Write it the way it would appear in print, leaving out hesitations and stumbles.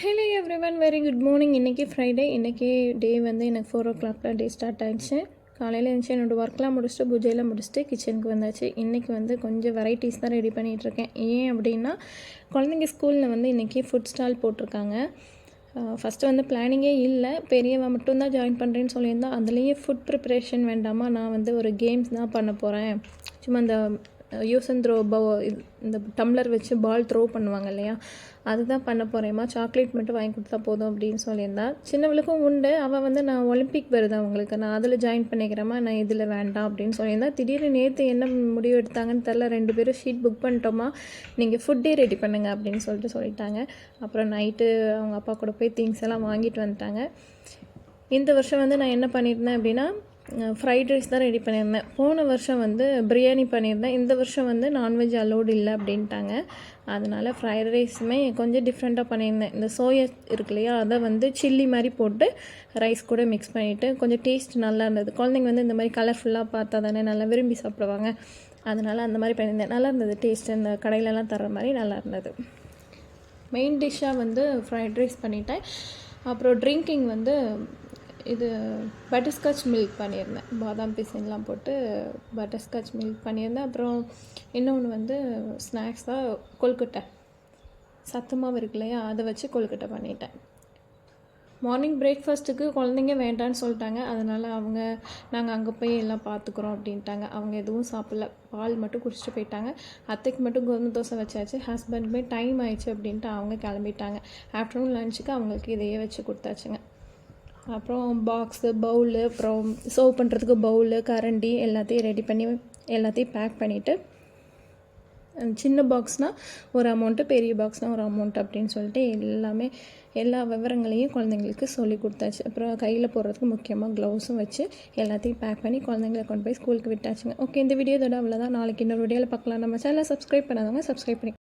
Hello everyone, very good morning. இன்றைக்கி Friday. இன்றைக்கி டே வந்து எனக்கு 4 o'clock டே ஸ்டார்ட் ஆகிடுச்சு. காலையில் எழுந்துச்சு என்னோடய ஒர்க்லாம் முடிச்சுட்டு பூஜையெல்லாம் முடிச்சுட்டு கிச்சனுக்கு வந்தாச்சு. இன்றைக்கி வந்து கொஞ்சம் வெரைட்டிஸ் தான் ரெடி பண்ணிகிட்ருக்கேன். ஏன் அப்படின்னா, குழந்தைங்க ஸ்கூலில் வந்து இன்றைக்கி ஃபுட் ஸ்டால் போட்டிருக்காங்க. ஃபஸ்ட்டு வந்து பிளானிங்கே இல்லை, பெரியவன் மட்டும்தான் ஜாயின் பண்ணுறேன்னு சொல்லியிருந்தா. அதுலேயே ஃபுட் ப்ரிப்ரேஷன் வேண்டாமா, நான் வந்து ஒரு கேம்ஸ் தான் பண்ண போகிறேன். சும்மா இந்த யூஸ் அண்ட் த்ரோ இந்த டம்ளர் வச்சு பால் த்ரோ பண்ணுவாங்க இல்லையா, அதுதான் பண்ண போகிறேம்மா, சாக்லேட் மட்டும் வாங்கி கொடுத்தா போதும் அப்படின்னு சொல்லியிருந்தா. சின்னவளுக்கும் உண்டு. அவள் வந்து நான் ஒலிம்பிக் வருது அவங்களுக்கு, நான் அதில் ஜாயின் பண்ணிக்கிறேம்மா, நான் இதில் வேண்டாம் அப்படின்னு சொல்லியிருந்தா. திடீர்னு நேற்று என்ன முடிவு எடுத்தாங்கன்னு தெரில, 2 பேரும் ஷீட் புக் பண்ணிட்டோமா, நீங்கள் ஃபுட்டே ரெடி பண்ணுங்கள் அப்படின்னு சொல்லிட்டாங்க. அப்புறம் நைட்டு அவங்க அப்பா கூட போய் திங்ஸ் எல்லாம் வாங்கிட்டு வந்துட்டாங்க. இந்த வருஷம் வந்து நான் என்ன பண்ணியிருந்தேன் அப்படின்னா, ஃப்ரைட் ரைஸ் தான் ரெடி பண்ணியிருந்தேன். போன வருஷம் வந்து பிரியாணி பண்ணியிருந்தேன். இந்த வருஷம் வந்து நான்வெஜ் அலோடு இல்லை அப்படின்ட்டாங்க. அதனால் ஃப்ரைட் ரைஸுமே கொஞ்சம் டிஃப்ரெண்ட்டாக பண்ணியிருந்தேன். இந்த சோயா இருக்கு இல்லையா, அதை வந்து சில்லி மாதிரி போட்டு ரைஸ் கூட மிக்ஸ் பண்ணிவிட்டு கொஞ்சம் டேஸ்ட் நல்லா இருந்தது. குழந்தைங்க வந்து இந்த மாதிரி கலர்ஃபுல்லாக பார்த்தா தானே நல்லா விரும்பி சாப்பிடுவாங்க. அதனால் அந்த மாதிரி பண்ணியிருந்தேன். நல்லா இருந்தது டேஸ்ட்டு, இந்த கடையிலலாம் தர்ற மாதிரி நல்லா இருந்தது. மெயின் டிஷ்ஷாக வந்து ஃப்ரைட் ரைஸ் பண்ணிட்டேன். அப்புறம் ட்ரிங்கிங் வந்து இது பட்டர்ஸ்காட்ச் மில்க் பண்ணியிருந்தேன். பாதாம் பிசின்லாம் போட்டு பட்டர்ஸ்காட்ச் மில்க் பண்ணியிருந்தேன். அப்புறம் இன்னொன்று வந்து ஸ்நாக்ஸாக கொழுக்கட்டை, சத்து மாவு இருக்கு இல்லையா, அதை வச்சு கொழுக்கட்டை பண்ணிட்டேன். மார்னிங் பிரேக்ஃபாஸ்ட்டுக்கு குழந்தைங்க வேண்டான்னு சொல்லிட்டாங்க. அதனால் நாங்கள் அங்கே போய் எல்லாம் பார்த்துக்குறோம் அப்படின்ட்டாங்க. அவங்க எதுவும் சாப்பிடல, பால் மட்டும் குடிச்சிட்டு போயிட்டாங்க. அத்தைக்கு மட்டும் கோதுமை தோசை வச்சாச்சு. ஹஸ்பண்டுமே டைம் ஆயிடுச்சு அப்படின்ட்டு அவங்க கிளம்பிட்டாங்க. ஆஃப்டர்நூன் லஞ்சுக்கு அவங்களுக்கு இதையே வச்சு கொடுத்தாச்சுங்க. அப்புறம் பாக்ஸு, பவுலு, அப்புறம் சர்வ் பண்ணுறதுக்கு பவுலு, கரண்டி எல்லாத்தையும் ரெடி பண்ணி எல்லாத்தையும் பேக் பண்ணிவிட்டு, சின்ன பாக்ஸ்னால் ஒரு அமௌண்ட்டு, பெரிய பாக்ஸ்னால் ஒரு அமௌண்ட் அப்படின்னு சொல்லிட்டு எல்லா விவரங்களையும் குழந்தைங்களுக்கு சொல்லி கொடுத்தாச்சு. அப்புறம் கையில் போடுறதுக்கு முக்கியமாக க்ளவுஸும் வச்சு எல்லாத்தையும் பேக் பண்ணி குழந்தைங்களை கொண்டு போய் ஸ்கூலுக்கு விட்டாச்சுங்க. ஓகே, இந்த வீடியோ இதோட அவ்வளோதான். நாளைக்கு இன்னொரு வீடியோவில் பார்க்கலாம். நம்ம சேனலை சப்ஸ்கிரைப் பண்ணாதவங்க சப்ஸ்கிரைப் பண்ணி